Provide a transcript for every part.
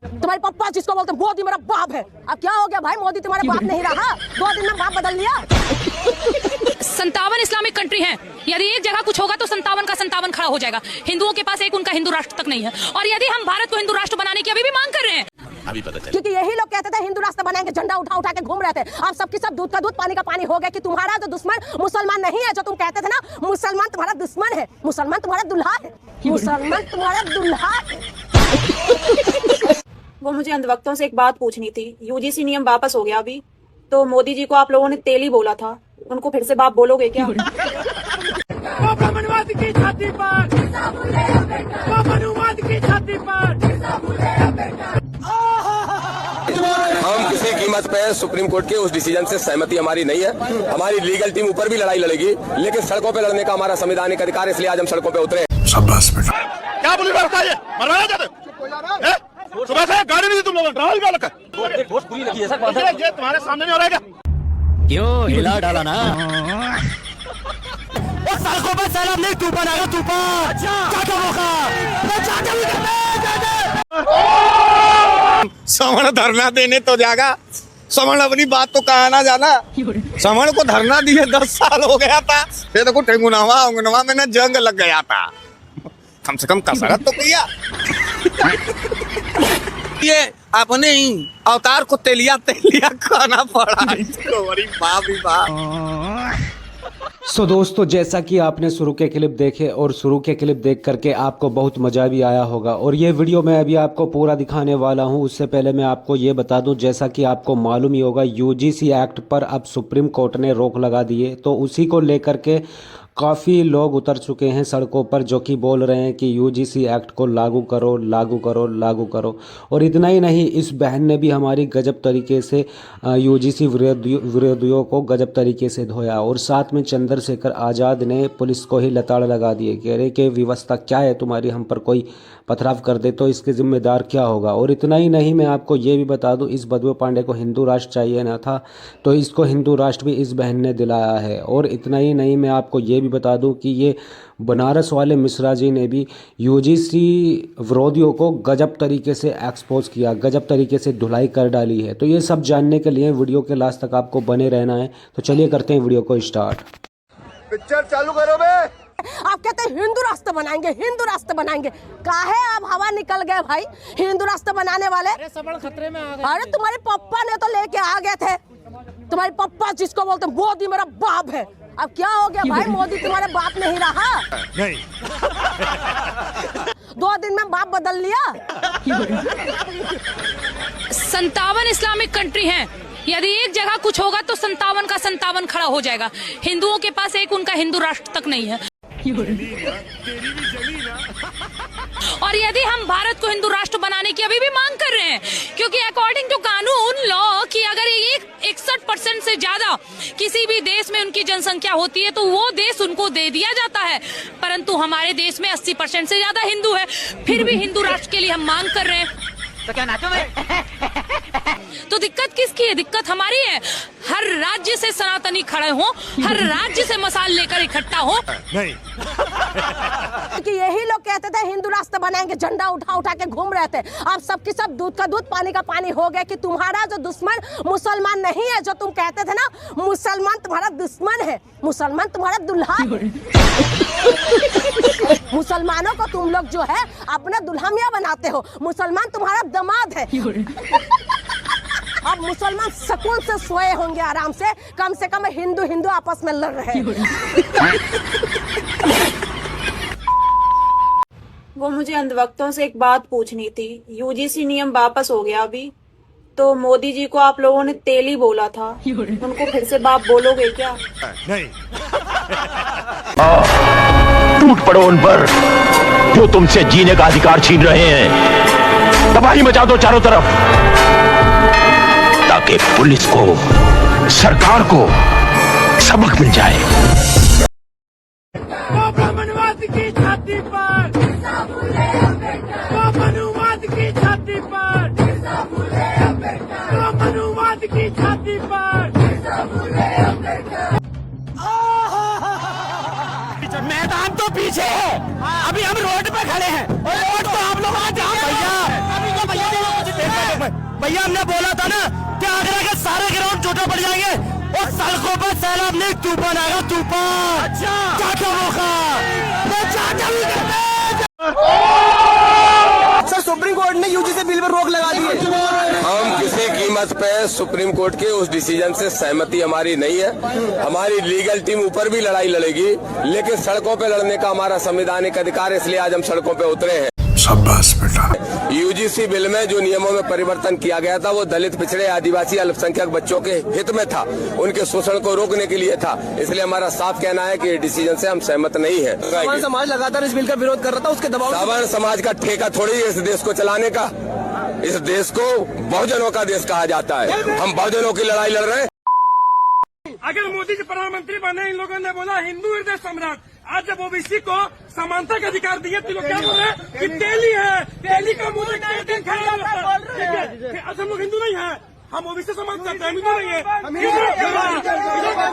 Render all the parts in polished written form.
तुम्हारे पप्पा जिसको बोलते मोदी मेरा बाप है। अब क्या हो गया भाई, मोदी तुम्हारे बाप नहीं रहा, 2 दिन में बाप बदल लिया। 57 इस्लामिक कंट्री हैं, यदि एक जगह कुछ होगा तो 57 का 57 खड़ा हो जाएगा। हिंदुओं के पास एक उनका हिंदू राष्ट्र तक नहीं है, और यदि हम भारत को हिंदू राष्ट्र बनाने की अभी भी मांग कर रहे हैं, अभी पता चला, क्योंकि यही लोग कहते थे हिंदू राष्ट्र बनाएंगे, झंडा उठा उठा के घूम रहे थे। अब सबकी सब दूध का दूध पानी का पानी हो गया कि तुम्हारा जो दुश्मन मुसलमान नहीं है, जो तुम कहते थे ना मुसलमान तुम्हारा दुश्मन है, मुसलमान तुम्हारा दुल्हा है, मुसलमान तुम्हारा दुल्हा है। वो मुझे अंधभक्तों से एक बात पूछनी थी। यूजीसी नियम वापस हो गया अभी, तो मोदी जी को आप लोगों ने तेली बोला था, उनको फिर से बाप बोलोगे क्या? ब्राह्मणवाद की छाती पर, ब्राह्मणवाद की छाती पर। हम किसी कीमत पे सुप्रीम कोर्ट के उस डिसीजन से सहमति हमारी नहीं है। हमारी लीगल टीम ऊपर भी लड़ाई लड़ेगी, लेकिन सड़कों पे लड़ने का हमारा संवैधानिक अधिकार है, इसलिए आज हम सड़कों पे उतरे। शाबाश बेटा। क्या बोली व्यवस्था है? मरवाना चाहते हो? सुबह से गाड़ी नहीं दी तुम लोगों ने, ड्रामा निकाल रखा है। पूरी लगी है सर, ये तुम्हारे सामने नहीं हो रहा है क्या? क्यों हिला डाला ना? और सड़कों पर सैलाब नहीं, तूफान आएगा, तूफान। श्रवण धरना देने तो जागा, श्रवण अपनी बात तो कहा ना जाना। श्रवण को धरना दिए 10 साल हो गया था, फिर तो ठेंगुनवा में ना जंग लग गया था। कम से कम कसरत तो किया। ये अपने ही अवतार को तेलिया खाना पड़ा इसको। बड़ी बाप ही बाप। सो दोस्तों, जैसा कि आपने शुरू के क्लिप देखे और शुरू के क्लिप देख करके आपको बहुत मज़ा भी आया होगा, और ये वीडियो मैं अभी आपको पूरा दिखाने वाला हूं। उससे पहले मैं आपको ये बता दूं, जैसा कि आपको मालूम ही होगा, यूजीसी एक्ट पर अब सुप्रीम कोर्ट ने रोक लगा दी है। तो उसी को लेकर के काफ़ी लोग उतर चुके हैं सड़कों पर, जो कि बोल रहे हैं कि यूजीसी एक्ट को लागू करो, लागू करो, लागू करो। और इतना ही नहीं, इस बहन ने भी हमारी गजब तरीके से यूजीसी विरोधियों को गजब तरीके से धोया। और साथ में चंद्रशेखर आज़ाद ने पुलिस को ही लताड़ लगा दिए, कह रहे कि व्यवस्था क्या है तुम्हारी, हम पर कोई पथराव कर दे तो इसके जिम्मेदार क्या होगा। और इतना ही नहीं, मैं आपको ये भी बता दूं, इस बदबू पांडे को हिंदू राष्ट्र चाहिए ना था, तो इसको हिंदू राष्ट्र भी इस बहन ने दिलाया है। और इतना ही नहीं, मैं आपको ये भी बता दूं कि ये बनारस वाले मिश्रा जी ने भी यूजीसी विरोधियों को गजब तरीके से एक्सपोज किया, गजब तरीके से धुलाई कर डाली है। तो ये सब जानने के लिए वीडियो के लास्ट तक आपको बने रहना है। तो चलिए करते हैं वीडियो को स्टार्ट। पिक्चर चालू करो बे। आप कहते हैं हिंदू राष्ट्र बनाएंगे, हिंदू राष्ट्र बनाएंगे, काहे अब हवा निकल गए भाई हिंदू राष्ट्र बनाने वाले। खतरे में आ गए। अरे तुम्हारे पप्पा ने तो लेके आ गए थे, तुम्हारे पप्पा जिसको बोलते मोदी मेरा बाप है। अब क्या हो गया भाई, मोदी तुम्हारे बाप नहीं रहा, नहीं। 2 दिन में बाप बदल लिया। 57 इस्लामिक कंट्री हैं, यदि एक जगह कुछ होगा तो 57 का 57 खड़ा हो जाएगा। हिंदुओं के पास एक उनका हिंदू राष्ट्र तक नहीं है, और यदि हम भारत को हिंदू राष्ट्र बनाने की अभी भी मांग कर रहे हैं, क्योंकि अकॉर्डिंग टू कानून लॉ कि अगर 61% से ज्यादा किसी भी देश में उनकी जनसंख्या होती है तो वो देश उनको दे दिया जाता है, परंतु हमारे देश में 80% से ज्यादा हिंदू है, फिर भी हिंदू राष्ट्र के लिए हम मांग कर रहे हैं। तो क्या नाचो भाई? तो दिक्कत किसकी है? दिक्कत हमारी है। हर राज्य से सनातनी खड़े हो, हर राज्य से मसाल लेकर इकट्ठा हो। नहीं। कि यही लोग कहते थे हिंदू राष्ट्र बनाएंगे, झंडा उठा उठा के घूम रहे थे। अब सबकी सब दूध का दूध पानी का पानी हो गया कि तुम्हारा जो दुश्मन मुसलमान नहीं है, जो तुम कहते थे ना मुसलमान तुम्हारा दुश्मन है, मुसलमान तुम्हारा दुल्हा है। मुसलमानों को तुम लोग जो है अपना दुल्हनिया बनाते हो, मुसलमान तुम्हारा दामाद है। अब मुसलमान सुकून से सोए होंगे आराम से कम हिंदू हिंदू आपस में लड़ रहे हैं। वो मुझे अंधभक्तों से एक बात पूछनी थी। यूजीसी नियम वापस हो गया अभी, तो मोदी जी को आप लोगों ने तेली बोला था, उनको फिर से बाप बोलोगे क्या? नहीं। टूट पड़ो उन पर जो तुमसे जीने का अधिकार छीन रहे हैं, तबाही मचा दो चारों तरफ, ताकि पुलिस को, सरकार को सबक मिल जाए। ब्राह्मणवाद की छाती पर, ब्राह्मणवाद की छाती पर, ब्राह्मणवाद की छाती पर। मैदान तो पीछे है, अभी हम रोड पे खड़े हैं, और रोड तो आप लोग आ जाओ भैया। अभी तो भैया भैया हमने बोला था ना कि आगरा के सारे ग्राउंड छोटे पड़ जाएंगे और सड़कों पर सैलाब नहीं तूफान आएगा तूफान। अच्छा चाटा मौका सर सुप्रीम कोर्ट ने यूजीसी बिल पर रोक लगा दी है। हम किसी कीमत पे सुप्रीम कोर्ट के उस डिसीजन से सहमति हमारी नहीं है। हमारी लीगल टीम ऊपर भी लड़ाई लड़ेगी, लेकिन सड़कों पे लड़ने का हमारा संवैधानिक अधिकार है, इसलिए आज हम सड़कों पे उतरे हैं। शाबाश बेटा। यूजीसी बिल में जो नियमों में परिवर्तन किया गया था वो दलित, पिछड़े, आदिवासी, अल्पसंख्यक बच्चों के हित में था, उनके शोषण को रोकने के लिए था। इसलिए हमारा साफ कहना है कि डिसीजन से हम सहमत नहीं है। सवर्ण समाज लगातार इस बिल का विरोध कर रहा था, उसके दबाव सवर्ण समाज का ठेका थोड़ी है इस देश को चलाने का। इस देश को बहुजनों का देश कहा जाता है। हम बहुजनों की लड़ाई लड़ रहे हैं। अगर मोदी जी प्रधानमंत्री बने, इन लोगों ने बोला हिंदू हृदय सम्राट, आज जब ओबीसी को समानता का अधिकार दिए तो लोग क्या बोल रहे हैं कि तेली है, तेली का मुझे हम लोग हिंदू नहीं है, हम ओबीसी समाज चाहते हैं, हिंदू नहीं है।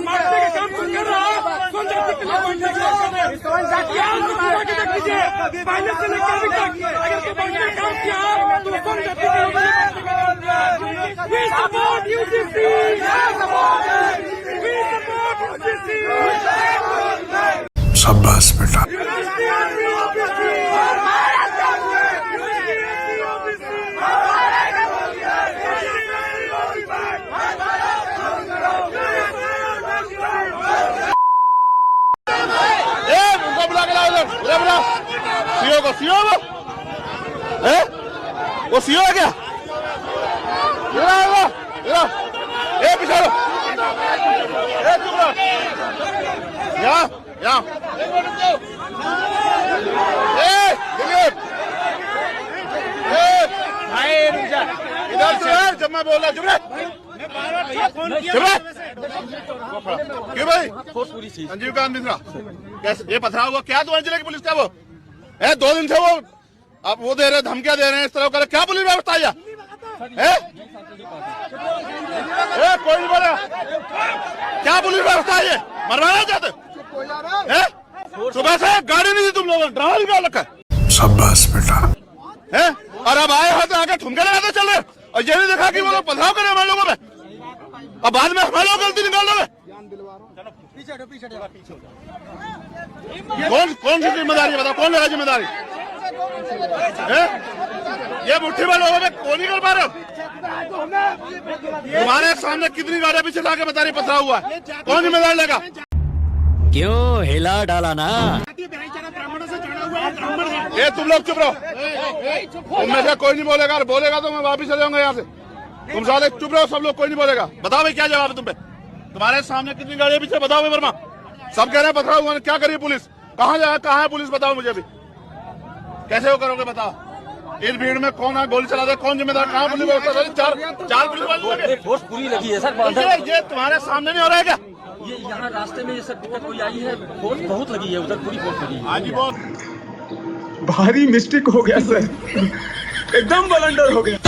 मारने का काम कौन कर रहा है? कौन जाति के लोग मारने का काम कर रहे हैं? पहले से लेकर अभी तक अगर कोई बांटने का काम किया तो कौन जाति के लोग We support UGC! We support UGC! शाबाश बेटा। उनको बुला के लाओ, बुला सीओ को, सीओ को, वो सीओ है क्या? पीछे चुप रहो, यहाँ इधर से यार, जब मैं बोल रहा चुप रहे। क्यों भाई? संजीव कांत मिश्रा कैसे ये पथरा हुआ क्या? 2 जिले की पुलिस क्या वो है? 2 दिन से वो आप वो दे रहे, धमकियां दे रहे हैं, इस तरह कर क्या पुलिस व्यवस्था है? कोई नहीं बोला क्या पुलिस व्यवस्था है? मरवाना चाहते हैं? सुबह से गाड़ी नहीं दी तुम लोगों ने, ड्रामा निकाल रखा है। शाबाश बेटा। है और अब आए हो तो आके ठुमके लगाते चल रहे, और ये नहीं देखा कि वो लोग पथराव करे हमारे लोगों में, और बाद में हमारे लोग गलती निकाल रहे। कौन सी जिम्मेदारी बताओ? कौन लेगा जिम्मेदारी? ये मुट्ठी में लोगों में कौन नहीं कर पा रहे? तुम्हारे सामने कितनी गाड़ियां पीछे लाके बता रही पथरा हुआ है, कौन जिम्मेदारी लेगा? क्यों हिला डाला ना? ये तुम लोग चुप रहो, तुम में से कोई नहीं बोलेगा, और बोलेगा तो मैं वापिस चले जाऊंगा यहाँ से। तुम सारे चुप रहो, सब लोग, कोई नहीं बोलेगा। बताओ भाई क्या जवाब है तुम पे? तुम्हारे सामने कितनी गाड़ियां पीछे? बताओ भाई वर्मा, सब कह रहे हैं पथरा हुआ, क्या करिए पुलिस? कहाँ है पुलिस? बताओ मुझे भी, कैसे वो करोगे? बताओ इस भीड़ में कौन है? गोली चला दे, कौन जिम्मेदार? कहाँ पुलिस व्यवस्था? चार पुलिस वाले फोर्स पूरी लगी है सर। ये तुम्हारे सामने नहीं हो रहा है क्या? ये यहाँ रास्ते में ये सब दिक्कत कोई आई है, फोर्स बहुत लगी है, उधर पूरी फोर्स लगी है। हाँ जी बहुत भारी मिस्टेक हो गया सर, एकदम ब्लंडर हो गया।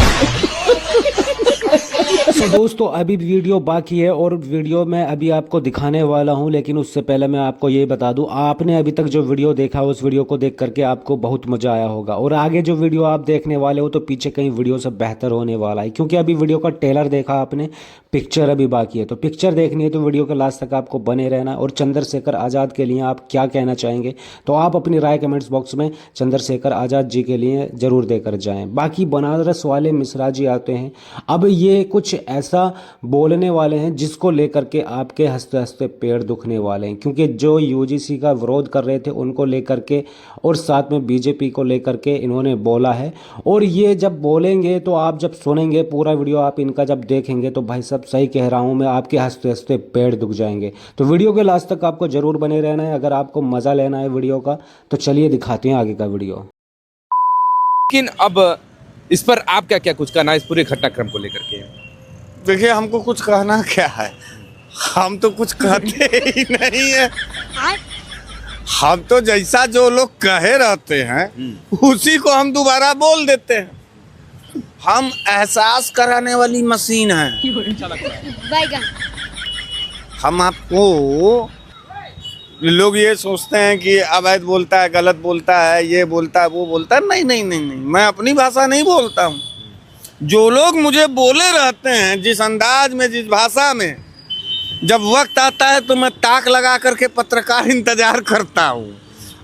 तो दोस्तों अभी वीडियो बाकी है और वीडियो मैं अभी आपको दिखाने वाला हूं, लेकिन उससे पहले मैं आपको ये बता दूं, आपने अभी तक जो वीडियो देखा उस वीडियो को देख करके आपको बहुत मजा आया होगा, और आगे जो वीडियो आप देखने वाले हो तो पीछे कहीं वीडियो से बेहतर होने वाला है, क्योंकि अभी वीडियो का ट्रेलर देखा आपने, पिक्चर अभी बाकी है। तो पिक्चर देखनी है तो वीडियो के लास्ट तक आपको बने रहना। और चंद्रशेखर आज़ाद के लिए आप क्या कहना चाहेंगे तो आप अपनी राय कमेंट्स बॉक्स में चंद्रशेखर आज़ाद जी के लिए ज़रूर देकर जाएं। बाकी बनारस वाले मिश्रा जी आते हैं, अब ये कुछ ऐसा बोलने वाले हैं जिसको लेकर के आपके हंसते हंसते पेड़ दुखने वाले हैं, क्योंकि जो यूजीसी का विरोध कर रहे थे उनको लेकर के और साथ में बीजेपी को लेकर के इन्होंने बोला है। और ये जब बोलेंगे तो आप जब सुनेंगे पूरा वीडियो, आप इनका जब देखेंगे तो भाई साहब सही कह रहा हूँ मैं, आपके हंसते हंसते पेड़ दुख जाएंगे। तो वीडियो के लास्ट तक आपको जरूर बने रहना है अगर आपको मज़ा लेना है वीडियो का। तो चलिए दिखाते हैं आगे का वीडियो। लेकिन अब इस पर आप क्या क्या कुछ कहना है इस पूरे घटनाक्रम को लेकर के? देखिए हमको कुछ कहना क्या है, हम तो कुछ कहते ही नहीं है। हम तो जैसा जो लोग कहे रहते हैं उसी को हम दोबारा बोल देते हैं। हम एहसास कराने वाली मशीन है। हम आपको, लोग ये सोचते हैं कि अवैध बोलता है, गलत बोलता है, ये बोलता है, वो बोलता है, नहीं नहीं नहीं नहीं, मैं अपनी भाषा नहीं बोलता हूँ। जो लोग मुझे बोले रहते हैं जिस अंदाज में, जिस भाषा में, जब वक्त आता है तो मैं ताक लगा करके पत्रकार इंतजार करता हूँ,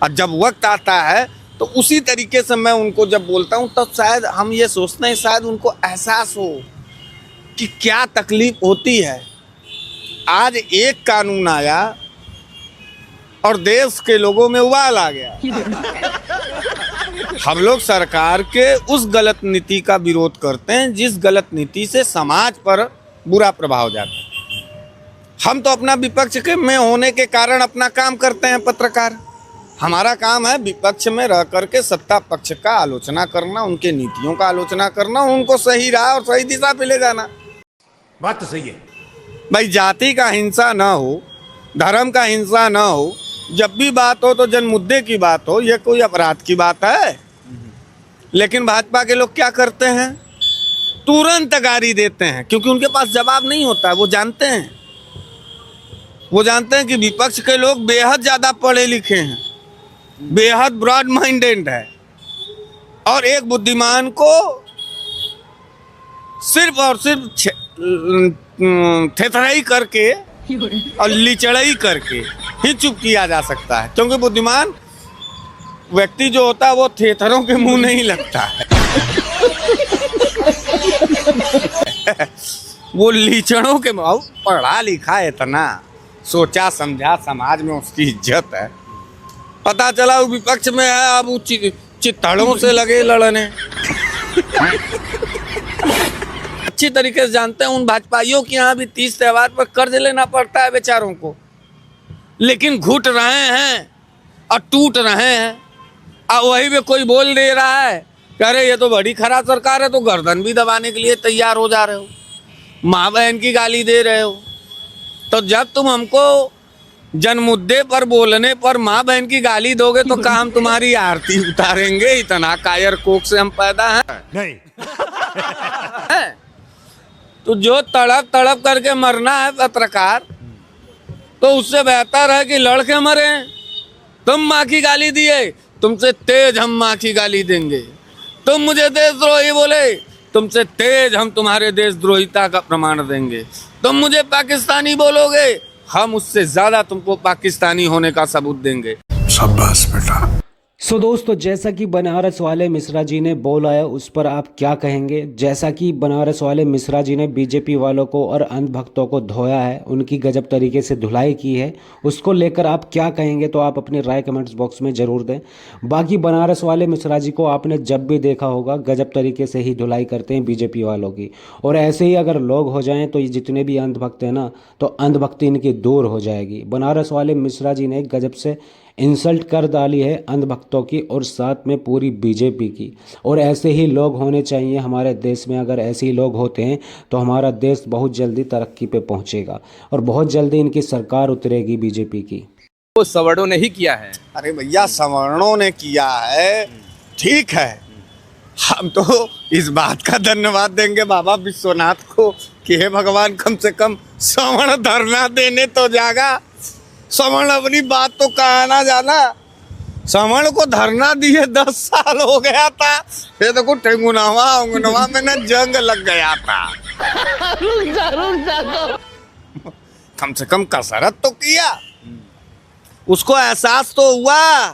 और जब वक्त आता है तो उसी तरीके से मैं उनको जब बोलता हूँ तब शायद हम ये सोचते हैं, शायद उनको एहसास हो कि क्या तकलीफ होती है। आज एक कानून आया और देश के लोगों में उबाल आ गया। हम लोग सरकार के उस गलत नीति का विरोध करते हैं जिस गलत नीति से समाज पर बुरा प्रभाव जाता है। हम तो अपना विपक्ष के में होने के कारण अपना काम करते हैं। पत्रकार, हमारा काम है विपक्ष में रह करके सत्ता पक्ष का आलोचना करना, उनके नीतियों का आलोचना करना, उनको सही राह और सही दिशा पे ले जाना। बात तो सही है भाई, जाति का हिंसा ना हो, धर्म का हिंसा ना हो, जब भी बात हो तो जन मुद्दे की बात हो, ये कोई अपराध की बात है। लेकिन भाजपा के लोग क्या करते हैं, तुरंत गाली देते हैं, क्योंकि उनके पास जवाब नहीं होता है। वो जानते हैं कि विपक्ष के लोग बेहद ज़्यादा पढ़े लिखे हैं, बेहद ब्रॉड माइंडेड है, और एक बुद्धिमान को सिर्फ और सिर्फ थेथराई करके और लिचड़ाई करके ही चुप किया जा सकता है, क्योंकि बुद्धिमान व्यक्ति जो होता है वो थेथरों के मुंह नहीं लगता है। वो लीचड़ों के मुंह, पढ़ा लिखा इतना, सोचा समझा, समाज में उसकी इज्जत है। पता चला वो विपक्ष में है, अब वो चित्तड़ों से लगे लड़ने। अच्छी तरीके से जानते हैं उन भाजपाइयों के यहाँ भी 30 त्योहार पर कर्ज लेना पड़ता है बेचारों को, लेकिन घुट रहे हैं और टूट रहे हैं। और वही भी कोई बोल दे रहा है कि अरे ये तो बड़ी खराब सरकार है, तो गर्दन भी दबाने के लिए तैयार हो जा रहे हो, माँ बहन की गाली दे रहे हो। तो जब तुम हमको जन मुद्दे पर बोलने पर माँ बहन की गाली दोगे तो क्या हम तुम्हारी आरती उतारेंगे? इतना कायर कोख से हम पैदा हैं नहीं। तो जो तड़प तड़प करके मरना है पत्रकार, तो उससे बेहतर है कि लड़के मरे। तुम माँ की गाली दिए, तुमसे तेज हम माँ की गाली देंगे। तुम मुझे देशद्रोही बोले, तुमसे तेज हम तुम्हारे देशद्रोहिता का प्रमाण देंगे। तुम मुझे पाकिस्तानी बोलोगे, हम उससे ज्यादा तुमको पाकिस्तानी होने का सबूत देंगे। शाबाश बेटा। सो दोस्तों, जैसा कि बनारस वाले मिश्रा जी ने बोला है, उस पर आप क्या कहेंगे? जैसा कि बनारस वाले मिश्रा जी ने बीजेपी वालों को और अंधभक्तों को धोया है, उनकी गजब तरीके से धुलाई की है, उसको लेकर आप क्या कहेंगे? तो आप अपनी राय कमेंट्स बॉक्स में ज़रूर दें। बाकी बनारस वाले मिश्रा जी को आपने जब भी देखा होगा, गजब तरीके से ही धुलाई करते हैं बीजेपी वालों की। और ऐसे ही अगर लोग हो जाएँ तो ये जितने भी अंधभक्त हैं ना, तो अंधभक्ति इनकी दूर हो जाएगी। बनारस वाले मिश्रा जी ने गजब से इंसल्ट कर डाली है अंधभक्तों की और साथ में पूरी बीजेपी की। और ऐसे ही लोग होने चाहिए हमारे देश में। अगर ऐसे ही लोग होते हैं तो हमारा देश बहुत जल्दी तरक्की पे पहुंचेगा और बहुत जल्दी इनकी सरकार उतरेगी बीजेपी की। वो सवर्णों ने ही किया है। अरे भैया, सवर्णों ने किया है, ठीक है, हम तो इस बात का धन्यवाद देंगे बाबा विश्वनाथ को कि हे भगवान, कम से कम सवर्ण धरना देने तो जागा। सवर्ण अपनी बात तो कहा ना जाना। सवर्ण को धरना दिए 10 साल हो गया था, फिर देखो टेंगुनावा में ना जंग लग गया था। कम से कम कसरत तो किया, उसको एहसास तो हुआ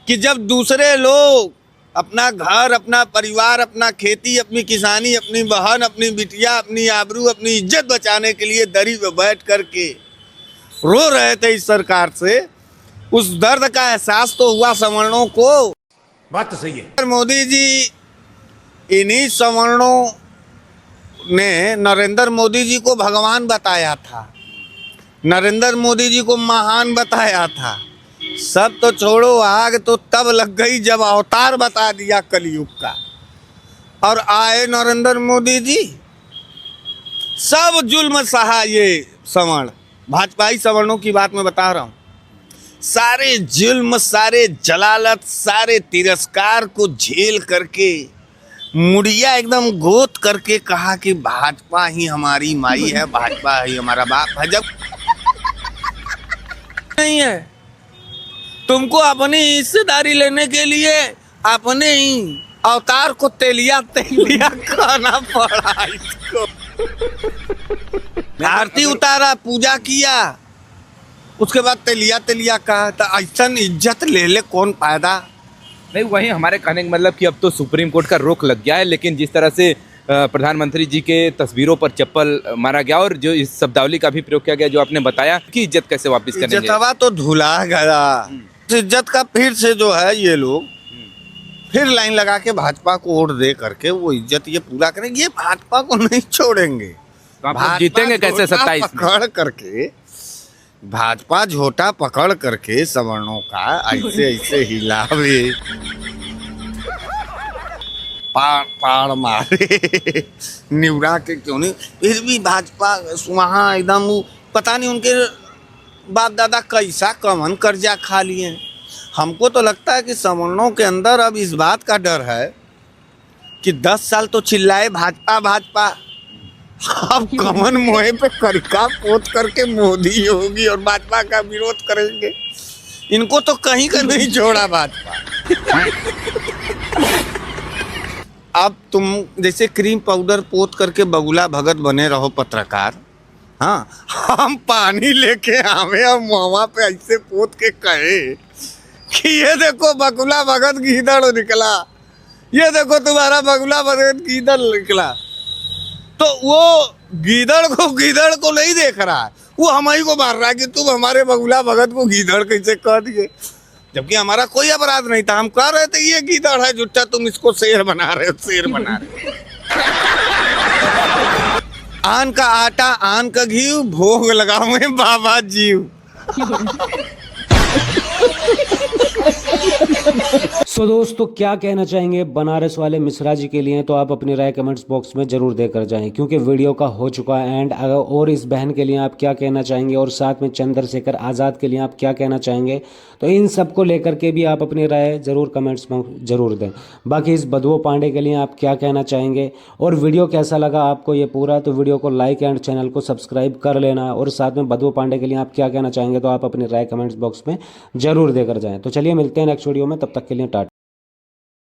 कि जब दूसरे लोग अपना घर, अपना परिवार, अपना खेती, अपनी किसानी, अपनी बहन, अपनी बिटिया, अपनी आबरू, अपनी इज्जत बचाने के लिए दरी पे बैठ करके रो रहे थे इस सरकार से, उस दर्द का एहसास तो हुआ सवर्णों को। बात तो सही है। मोदी जी, इन्हीं सवर्णों ने नरेंद्र मोदी जी को भगवान बताया था, नरेंद्र मोदी जी को महान बताया था। सब तो छोड़ो, आग तो तब लग गई जब अवतार बता दिया कलयुग का। और आए नरेंद्र मोदी जी, सब जुल्म सहा ये सवर्ण, भाजपाई सवर्णों की बात मैं बता रहा हूँ। सारे जुल्म, सारे जलालत, सारे तिरस्कार को झेल करके मुड़िया एकदम गोद करके कहा कि भाजपा ही हमारी माई है, भाजपा ही हमारा बाप है। जब नहीं है, तुमको अपनी हिस्सेदारी लेने के लिए अपने ही अवतार को तेलिया तेलिया खाना पड़ा इसको। आरती उतारा, पूजा किया, उसके बाद तेलिया तेलिया कहा। तो ऐसा इज्जत ले ले कौन फायदा। नहीं, वही हमारे कहने का मतलब कि अब तो सुप्रीम कोर्ट का रोक लग गया है, लेकिन जिस तरह से प्रधानमंत्री जी के तस्वीरों पर चप्पल मारा गया और जो इस शब्दावली का भी प्रयोग किया गया, जो आपने बताया कि इज्जत कैसे वापस करेंगे। इज्जतवा तो धुला गया। इज्जत का फिर से जो है ये लोग फिर लाइन लगा के भाजपा को वोट दे करके वो इज्जत ये पूरा करेंगे। ये भाजपा को नहीं छोड़ेंगे। तो आप लोग जीतेंगे कैसे 27 में? पकड़ करके भाजपा झोटा पकड़ करके सवर्णों का ऐसे ऐसे हिलावे, पाड़ मारे निवरा के क्यों नहीं। फिर भी भाजपा वहाँ एकदम पता नहीं उनके बाप दादा कैसा कमन कर्जा खा लिए हैं। हमको तो लगता है कि सवर्णों के अंदर अब इस बात का डर है कि 10 साल तो चिल्लाए भाजपा भाजपा, अब कमन मोहे पे करका पोत करके मोदी योगी और भाजपा का विरोध करेंगे। इनको तो कहीं का नहीं छोड़ा भाजपा। अब तुम जैसे क्रीम पाउडर पोत करके बगुला भगत बने रहो पत्रकार, हाँ, हम पानी लेके आवे और मुहवा पे ऐसे पोत के कहे कि ये देखो बगुला भगत गीदड़ निकला, ये देखो तुम्हारा बगुला भगत गीदड़ निकला। तो वो गीदड़ को नहीं देख रहा है, वो हम ही को मार रहा है कि तुम हमारे बगुला भगत को गीदड़ कैसे कह दिए, जबकि हमारा कोई अपराध नहीं था। हम कह रहे थे ये गीदड़ है झूठा, तुम इसको शेर बना रहे हो, शेर बना रहे हो। आन का आटा आन का घी भोग लगावे बाबा जीव। सो दोस्तों, क्या कहना चाहेंगे बनारस वाले मिश्रा जी के लिए, तो आप अपनी राय कमेंट्स बॉक्स में जरूर देकर जाएं, क्योंकि वीडियो का हो चुका है एंड। और इस बहन के लिए आप क्या कहना चाहेंगे, और साथ में चंद्रशेखर आज़ाद के लिए आप क्या कहना चाहेंगे, तो इन सब को लेकर के भी आप अपनी राय जरूर कमेंट्स में जरूर दें। बाकी इस बधुओ पांडे के लिए आप क्या कहना चाहेंगे, और वीडियो कैसा लगा आपको ये पूरा, तो वीडियो को लाइक एंड चैनल को सब्सक्राइब कर लेना। और साथ में बधुओ पांडे के लिए आप क्या कहना चाहेंगे, तो आप अपनी राय कमेंट्स बॉक्स में जरूर देकर जाएँ। तो चलिए मिलते हैं नेक्स्ट वीडियो में, तब तक के लिए टाटा।